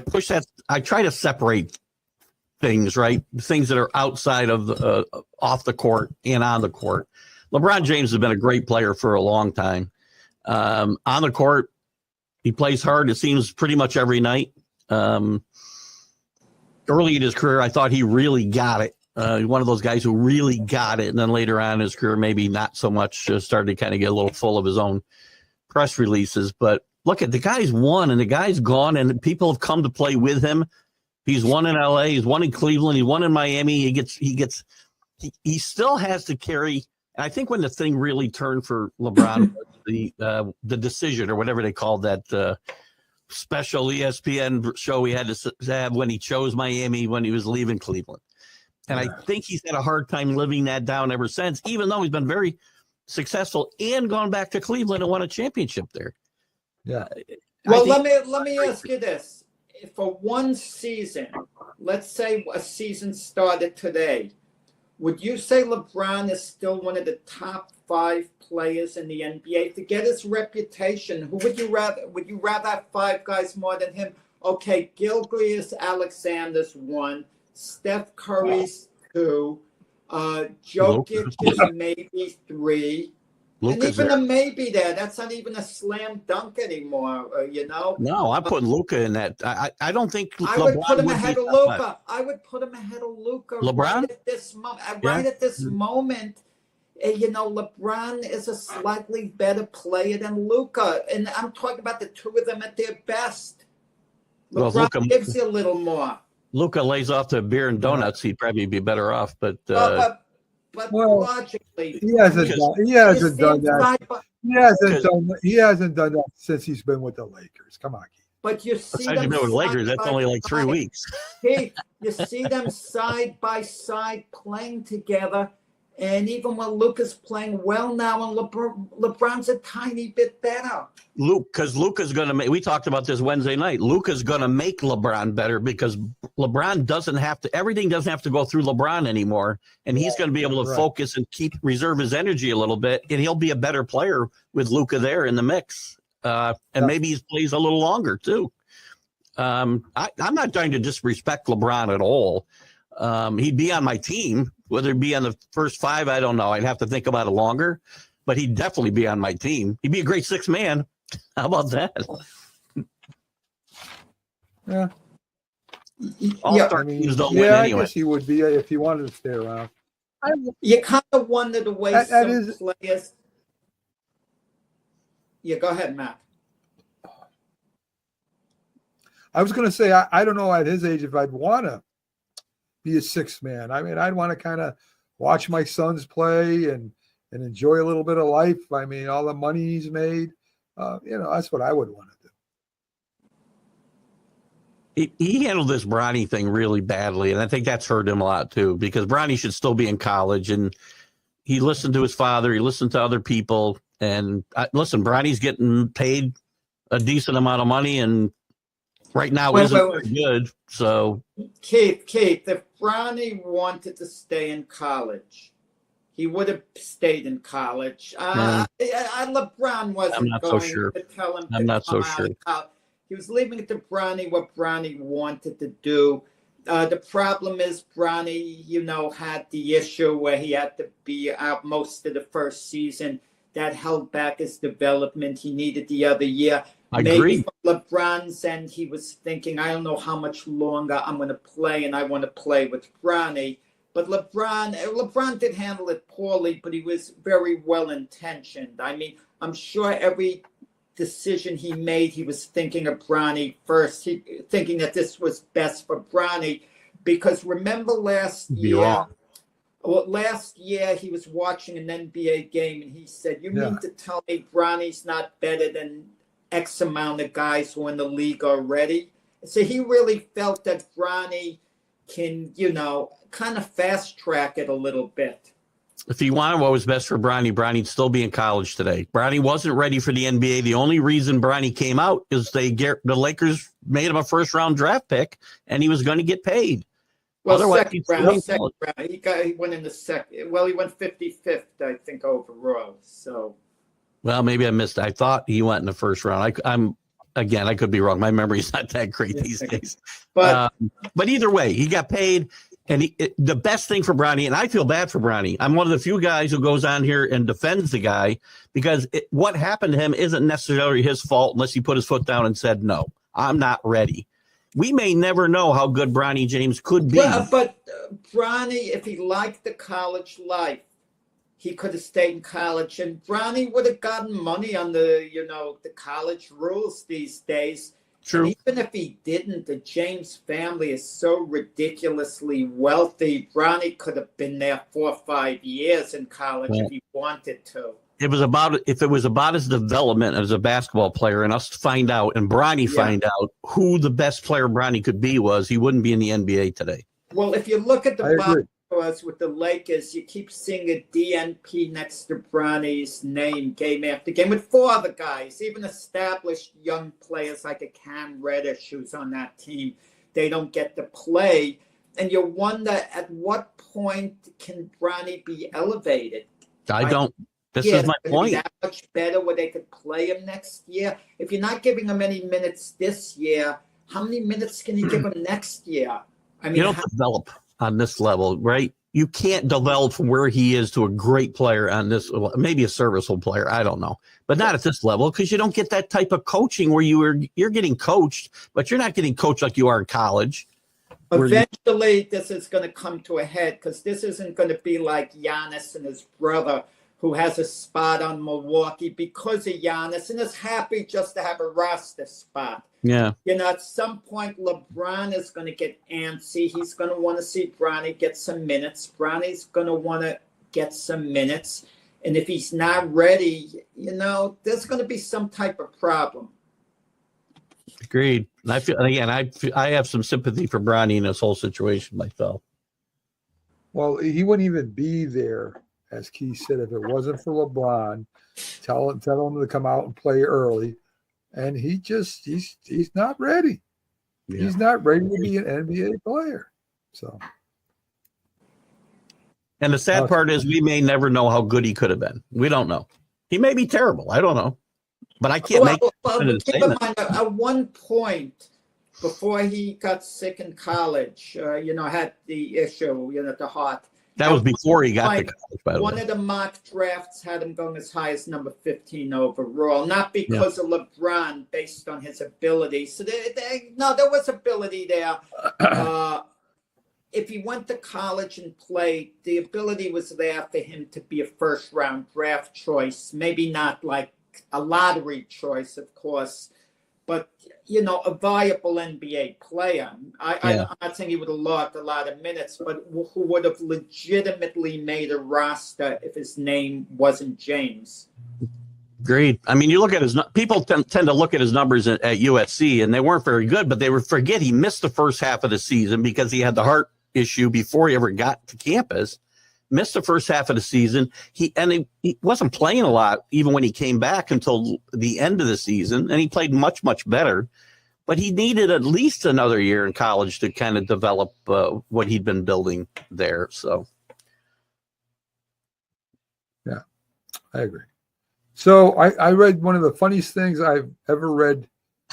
push that. I try to separate things, right? Things that are outside of the off the court and on the court. LeBron James has been a great player for a long time. On the court, he plays hard, it seems, pretty much every night. Early in his career, I thought he really got it. One of those guys who really got it. And then later on in his career, maybe not so much, started to kind of get a little full of his own press releases. But look at the guy's won and the guy's gone and people have come to play with him. He's won in LA. He's won in Cleveland. He won in Miami. He still has to carry. And I think when the thing really turned for LeBron, the decision or whatever they called that special ESPN show he had to have when he chose Miami when he was leaving Cleveland. And I think he's had a hard time living that down ever since, even though he's been very successful and gone back to Cleveland and won a championship there. Yeah. Well, let me ask you this. For one season, let's say a season started today, would you say LeBron is still one of the top 5 players in the NBA. Forget his reputation. Who would you rather? Would you rather have 5 guys more than him? Okay, Gilgeous Alexander's 1, Steph Curry's 2, Jokic is maybe 3. And even a maybe there, that's not even a slam dunk anymore, you know? No, I'm putting Luka in that. I don't think I would LeBron put him would ahead be of that much. Luka. I would put him ahead of Luka LeBron? right at this moment. Right at this moment, you know, LeBron is a slightly better player than Luka. And I'm talking about the two of them at their best. Well, LeBron gives you a little more. Luka lays off the beer and donuts, he'd probably be better off. But But Well, logically, he hasn't done that. He hasn't done that since he's been with the Lakers. Come on, Keith. But you see besides them you know, with Lakers, that's only like 3 weeks. Keith, you see them side by side playing together, and even when Luka's playing well now, and LeBron's a tiny bit better. Because Luka's going to make. We talked about this Wednesday night. Luka's going to make LeBron better because LeBron doesn't have to. Everything doesn't have to go through LeBron anymore, and he's going to be able to focus and reserve his energy a little bit, and he'll be a better player with Luka there in the mix. And maybe he plays a little longer too. I'm not trying to disrespect LeBron at all. He'd be on my team. Whether he'd be on the first 5, I don't know. I'd have to think about it longer, but he'd definitely be on my team. He'd be a great 6th man. How about that? Yeah. All-star teams don't win anyway. I guess he would be if he wanted to stay around. You kind of wonder the way players. Yeah, go ahead, Matt. I was going to say, I don't know at his age if I'd want to be a 6th man. I mean, I'd want to kind of watch my sons play and enjoy a little bit of life. I mean, all the money he's made, that's what I would want to do. He handled this Bronny thing really badly, and I think that's hurt him a lot too, because Bronny should still be in college, and he listened to his father, he listened to other people, and listen, Bronny's getting paid a decent amount of money, and right now isn't very good. So, Keith, if Bronny wanted to stay in college, he would have stayed in college. LeBron wasn't going to tell him I'm not so sure. He was leaving it to Bronny what Bronny wanted to do. The problem is Bronny, had the issue where he had to be out most of the first season. That held back his development. He needed the other year. I agree. From LeBron's end, he was thinking, I don't know how much longer I'm going to play, and I want to play with Bronny. But LeBron did handle it poorly, but he was very well-intentioned. I mean, I'm sure every decision he made, he was thinking of Bronny first, thinking that this was best for Bronny. Because remember last year he was watching an NBA game, and he said, you mean to tell me Bronny's not better than X amount of guys who are in the league already? So he really felt that Bronny can, kind of fast track it a little bit. If he wanted what was best for Bronny, Bronny'd still be in college today. Bronny wasn't ready for the NBA. The only reason Bronny came out is the Lakers made him a first-round draft pick, and he was going to get paid. Well, second round. He went in the second. Well, he went 55th, I think, overall. So. Well, maybe I missed. I thought he went in the first round. I could be wrong. My memory's not that great these days. But either way, he got paid. And the best thing for Bronny, and I feel bad for Bronny, I'm one of the few guys who goes on here and defends the guy, because what happened to him isn't necessarily his fault unless he put his foot down and said, no, I'm not ready. We may never know how good Bronny James could be. But Bronny, if he liked the college life, he could have stayed in college, and Bronny would have gotten money on the college rules these days. True. And even if he didn't, the James family is so ridiculously wealthy. Bronny could have been there 4 or 5 years in college if he wanted to. If it was about his development as a basketball player, and us find out, and Bronny find out who the best player Bronny could be he wouldn't be in the NBA today. Well, if you look at the box scores with the Lakers, you keep seeing a DNP next to Bronny's name game after game with 4 other guys, even established young players like a Cam Reddish who's on that team. They don't get to play. And you wonder, at what point can Bronny be elevated? I don't. This Yeah, is my it's gonna be point. that much better where they could play him next year. If you're not giving him any minutes this year, how many minutes can you give him next year? I You mean, don't develop on this level, right? You can't develop from where he is to a great player on this, maybe a serviceable player. I don't know, but not at this level because you don't get that type of coaching where you're getting coached, but you're not getting coached like you are in college. eventually this is going to come to a head because this isn't going to be like Giannis and his brother who has a spot on Milwaukee because of Giannis and is happy just to have a roster spot. Yeah. You know, at some point, LeBron is going to get antsy. He's going to want to see Bronny get some minutes. Bronny's going to want to get some minutes. And if he's not ready, you know, there's going to be some type of problem. Agreed. And I feel again, I have some sympathy for Bronny in this whole situation myself. Well, he wouldn't even be there, as Keith said, if it wasn't for LeBron. Tell him to come out and play early. And he's not ready. Yeah. He's not ready to be an NBA player. So, And the sad part is we may never know how good he could have been. We don't know. He may be terrible. I don't know. But I can't make keep in mind, at one point, before he got sick in college, you know, had the issue, you know, the heart. that was before he got to college, by the One way. of the mock drafts had him going as high as number 15 overall, not because of LeBron, based on his ability. So there was ability there. If he went to college and played, the ability was there for him to be a first-round draft choice. Maybe not like a lottery choice, of course, but, you know, a viable NBA player. I'm not saying he would have logged a lot of minutes, but who would have legitimately made a roster if his name wasn't James. Agreed. I mean, you look at his people tend to look at his numbers at USC, and they weren't very good, but they forget he missed the first half of the season because he had the heart issue before he ever got to campus. Missed the first half of the season. He wasn't playing a lot even when he came back until the end of the season, and he played much, much better. But he needed at least another year in college to kind of develop what he'd been building there. So, yeah, I agree. So I read one of the funniest things I've ever read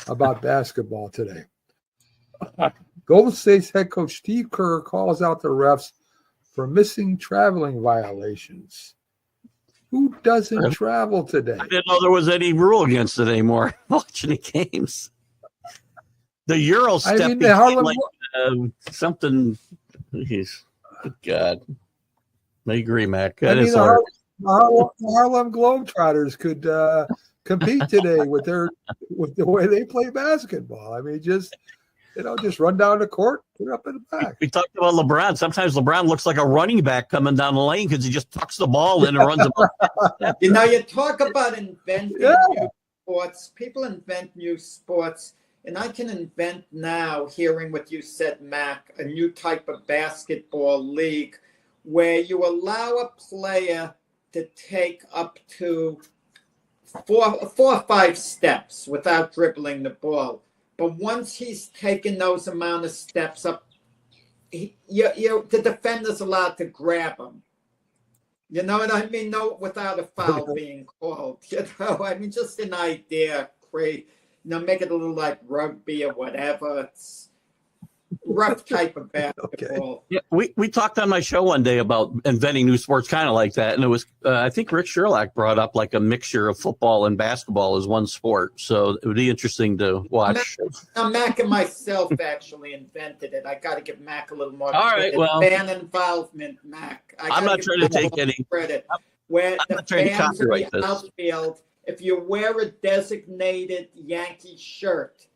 about basketball today. Golden State's head coach Steve Kerr calls out the refs for missing traveling violations. Who doesn't travel today? I didn't know there was any rule against it anymore. Watching the games, the Euro step became like something. Geez, good God, I agree, Mac. That is hard. The Harlem Globetrotters could compete today with the way they play basketball. I mean, just run down the court, put it up in the back. We talked about LeBron. Sometimes LeBron looks like a running back coming down the lane because he just tucks the ball in and runs the ball. You know, you talk about inventing new sports. People invent new sports, and I can invent now, hearing what you said, Mac, a new type of basketball league where you allow a player to take up to four or five steps without dribbling the ball. But once he's taken those amount of steps up, the defender's allowed to grab him. You know what I mean? No, without a foul being called. You know, I mean, just an idea, great. Make it a little like rugby or whatever. It's rough type of basketball. Yeah, we talked on my show one day about inventing new sports kind of like that, and it was I think Rick Sherlock brought up like a mixture of football and basketball as one sport, so it would be interesting to watch. Mac and myself actually invented it. I got to give Mac a little more credit. Well, fan involvement, Mac. I'm not trying to take any credit. Where I'm the not trying to fans in copyright the this. outfield, if you wear a designated Yankee shirt,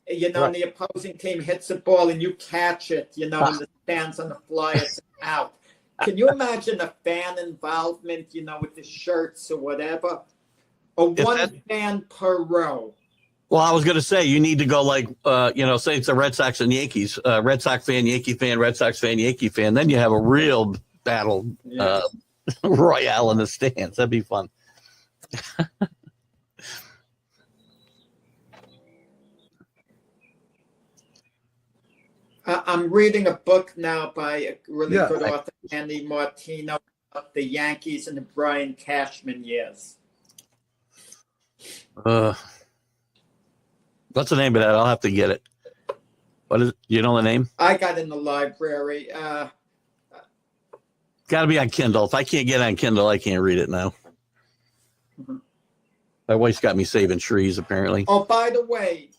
and the opposing team hits a ball and you catch it, and the fans on the flyers out. Can you imagine a fan involvement, with the shirts or whatever? Or one fan per row? Well, I was going to say, you need to go like, say it's the Red Sox and Yankees, Red Sox fan, Yankee fan, Red Sox fan, Yankee fan. Then you have a real battle royale in the stands. That'd be fun. I'm reading a book now by a really good author, Andy Martino, the Yankees in the Brian Cashman years? What's the name of that? I'll have to get it. What is it? You know the name? I got in the library. Got to be on Kindle. If I can't get on Kindle, I can't read it now. Mhm. My wife's got me saving trees, apparently. Oh, by the way,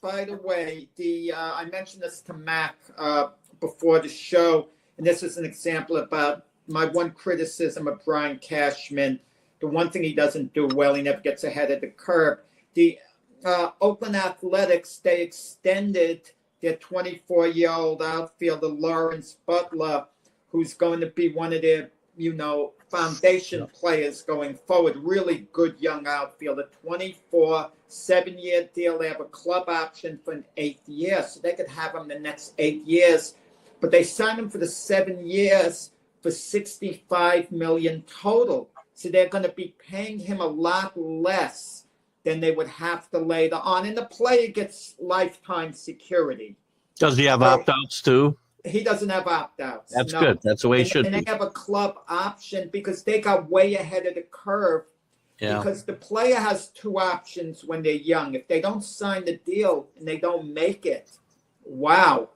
the I mentioned this to Mac before the show, and this is an example about my one criticism of Brian Cashman. The one thing he doesn't do well, he never gets ahead of the curve. The Oakland Athletics, they extended their 24-year-old outfielder Lawrence Butler, who's going to be one of their, foundation players going forward. Really good young outfielder, 24, 7-year deal. They have a club option for an 8th year, so they could have him the next 8 years. But they signed him for the 7 years for $65 million total. So they're going to be paying him a lot less than they would have to later on. And the player gets lifetime security. Does he have opt-outs too? He doesn't have opt-outs. That's good. That's the way it should and be. they have a club option because they got way ahead of the curve. Yeah. Because the player has 2 options when they're young. If they don't sign the deal and they don't make it, wow,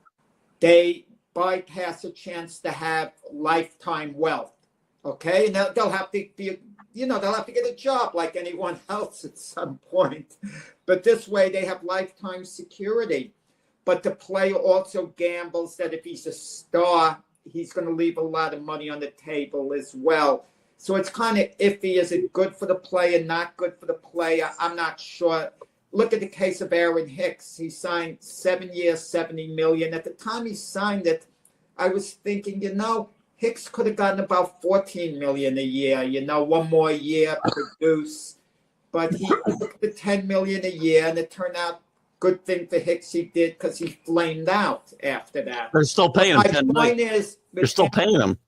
they bypass a chance to have lifetime wealth. Okay, and they'll have to be, they'll have to get a job like anyone else at some point. But this way, they have lifetime security. But the player also gambles that if he's a star, he's going to leave a lot of money on the table as well. So it's kind of iffy. Is it good for the player, not good for the player? I'm not sure. Look at the case of Aaron Hicks. He signed 7 years, $70 million. At the time he signed it, I was thinking, Hicks could have gotten about $14 million a year, one more year, produce. But he took the $10 million a year, and it turned out good thing for Hicks he did because he flamed out after that. They're still paying him. My point is, they're still paying him.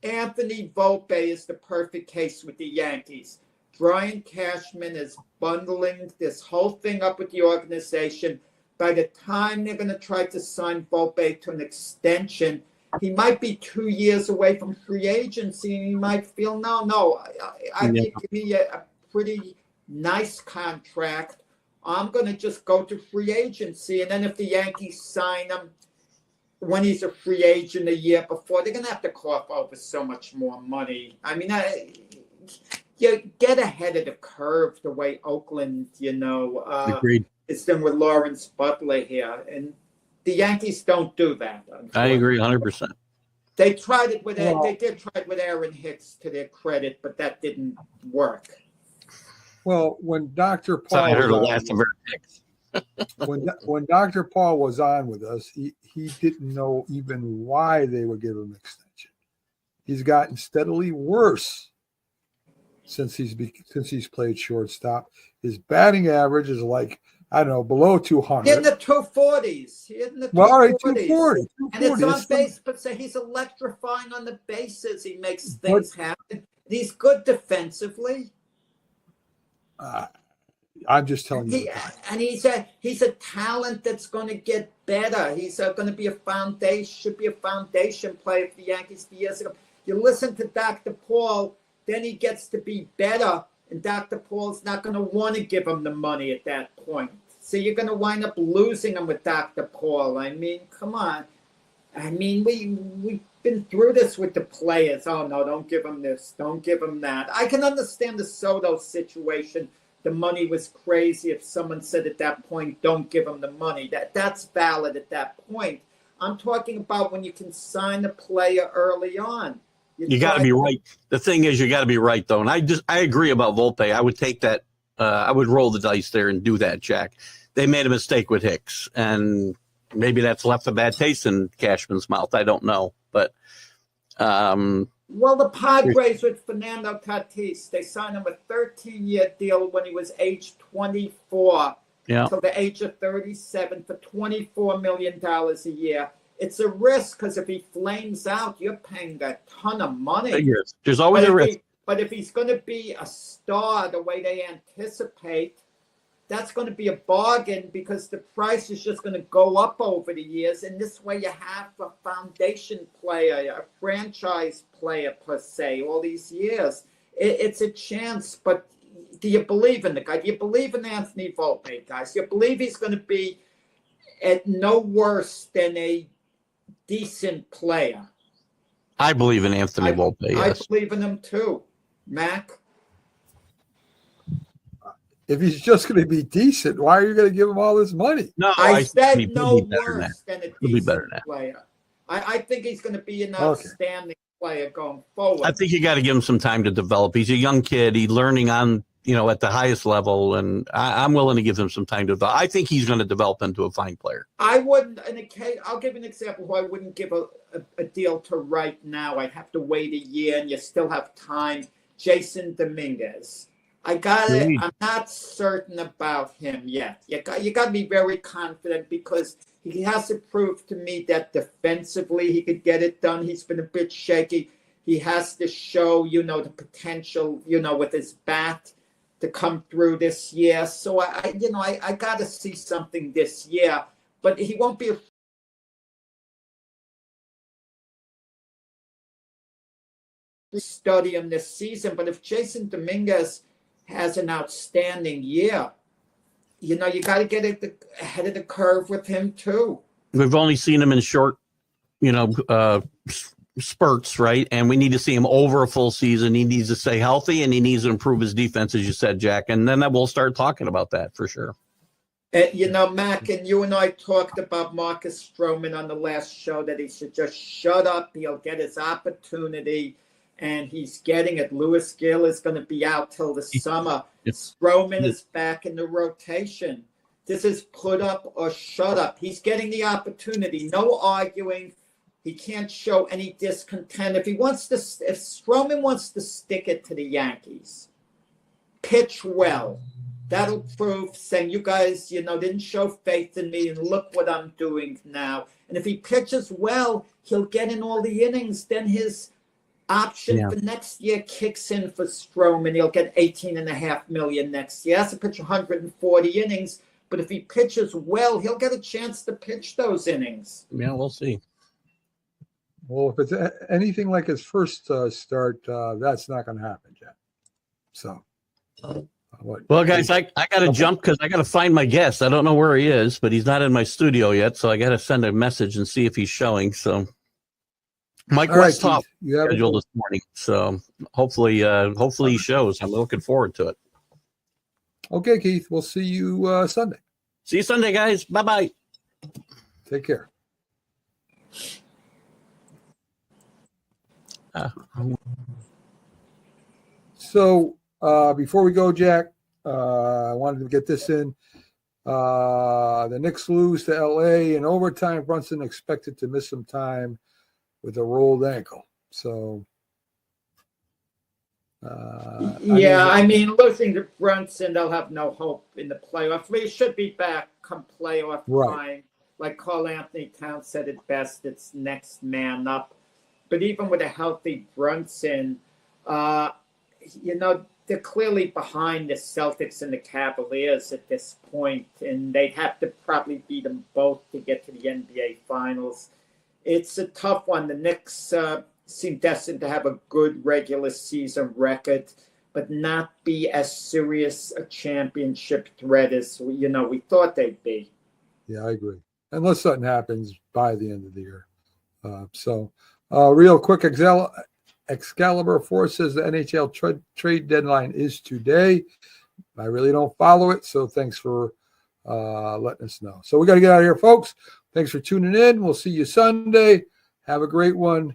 Anthony Volpe is the perfect case with the Yankees. Brian Cashman is bundling this whole thing up with the organization. By the time they're going to try to sign Volpe to an extension, he might be 2 years away from free agency, and he might feel, I think give me a pretty nice contract. I'm going to just go to free agency, and then if the Yankees sign him when he's a free agent a year before, they're going to have to cough over so much more money. I mean, you get ahead of the curve the way Oakland, Agreed. is done with Lawrence Butler here. And the Yankees don't do that. I agree 100%. They tried it with they did try it with Aaron Hicks to their credit, but that didn't work. Well, when Dr. Paul I heard the last of her. when Dr. Paul was on with us, he didn't know even why they would give him an extension. He's gotten steadily worse since he's played shortstop. His batting average is like, I don't know, below 200. In the 240s. All right, 240. And it's on base, but say he's electrifying on the bases. He makes things happen. He's good defensively. I'm just telling you. He's a talent that's going to get better. He's going to be should be a foundation player for the Yankees for years ago. You listen to Dr. Paul, then he gets to be better, and Dr. Paul's not going to want to give him the money at that point. So you're going to wind up losing him with Dr. Paul. I mean, come on. I mean, we've been through this with the players. Oh, no, don't give him this. Don't give him that. I can understand the Soto situation. The money was crazy. If someone said at that point, don't give him the money, that's valid at that point. I'm talking about when you can sign the player early on. You got to be right. The thing is, you got to be right, though. And I agree about Volpe. I would take that. I would roll the dice there and do that, Jack. They made a mistake with Hicks, and maybe that's left a bad taste in Cashman's mouth. I don't know, but well, the Padres with Fernando Tatis, they signed him a 13-year deal when he was age 24 till the age of 37 for $24 million a year. It's a risk because if he flames out, you're paying a ton of money. There's always a risk. But if he's going to be a star the way they anticipate, that's going to be a bargain because the price is just going to go up over the years. And this way you have a foundation player, a franchise player per se, all these years. It's a chance, but do you believe in the guy? Do you believe in Anthony Volpe, guys? Do you believe he's going to be at no worse than a decent player? I believe in Anthony Volpe, yes. I believe in him too. Mac? If he's just going to be decent, why are you going to give him all this money? No, I said he'll no be better worse than a He'll be better decent than that. player. I think he's going to be an outstanding player going forward. I think you got to give him some time to develop. He's a young kid. He's learning on, at the highest level, and I'm willing to give him some time to develop. I think he's going to develop into a fine player. I wouldn't, I'll give an example who I wouldn't give a deal to right now. I'd have to wait a year, and you still have time. Jason Dominguez. I'm not certain about him yet. You got to be very confident because he has to prove to me that defensively he could get it done. He's been a bit shaky. He has to show, the potential, with his bat to come through this year. So I got to see something this year, but he won't be a study him this season. But if Jason Dominguez has an outstanding year, you got to get ahead of the curve with him too. We've only seen him in short, spurts, right? And we need to see him over a full season. He needs to stay healthy, and he needs to improve his defense, as you said, Jack. And then we'll start talking about that for sure. Mac, and you and I talked about Marcus Stroman on the last show that he should just shut up. He'll get his opportunity. And he's getting it. Lewis Gill is going to be out till the summer. Stroman is back in the rotation. This is put up or shut up. He's getting the opportunity. No arguing. He can't show any discontent. If Stroman wants to stick it to the Yankees, pitch well. That'll prove saying, you guys, didn't show faith in me, and look what I'm doing now. And if he pitches well, he'll get in all the innings. Then his option for next year kicks in for Stroman. He'll get $18.5 million next year. He has to pitch 140 innings, but if he pitches well, he'll get a chance to pitch those innings. Yeah, we'll see. Well, if it's anything like his first start, that's not going to happen, Jack. So, well, guys, I got to jump because I got to find my guest. I don't know where he is, but he's not in my studio yet, so I got to send a message and see if he's showing. So. Mike Westhoff scheduled this morning, so hopefully he shows. I'm looking forward to it. Okay, Keith, we'll see you Sunday. See you Sunday, guys. Bye-bye. Take care. So before we go, Jack, I wanted to get this in. The Knicks lose to L.A. in overtime. Brunson expected to miss some time with a rolled ankle. So, losing to Brunson, they'll have no hope in the playoffs. We should be back come playoff time. Like Carl Anthony Towns said it best, it's next man up. But even with a healthy Brunson, they're clearly behind the Celtics and the Cavaliers at this point, and they'd have to probably beat them both to get to the NBA Finals. It's a tough one. The Knicks seem destined to have a good regular season record, but not be as serious a championship threat as we thought they'd be. Yeah, I agree. Unless something happens by the end of the year. Real quick, Excalibur 4 says the NHL trade deadline is today. I really don't follow it, so thanks for letting us know. So we got to get out of here, folks. Thanks for tuning in. We'll see you Sunday. Have a great one.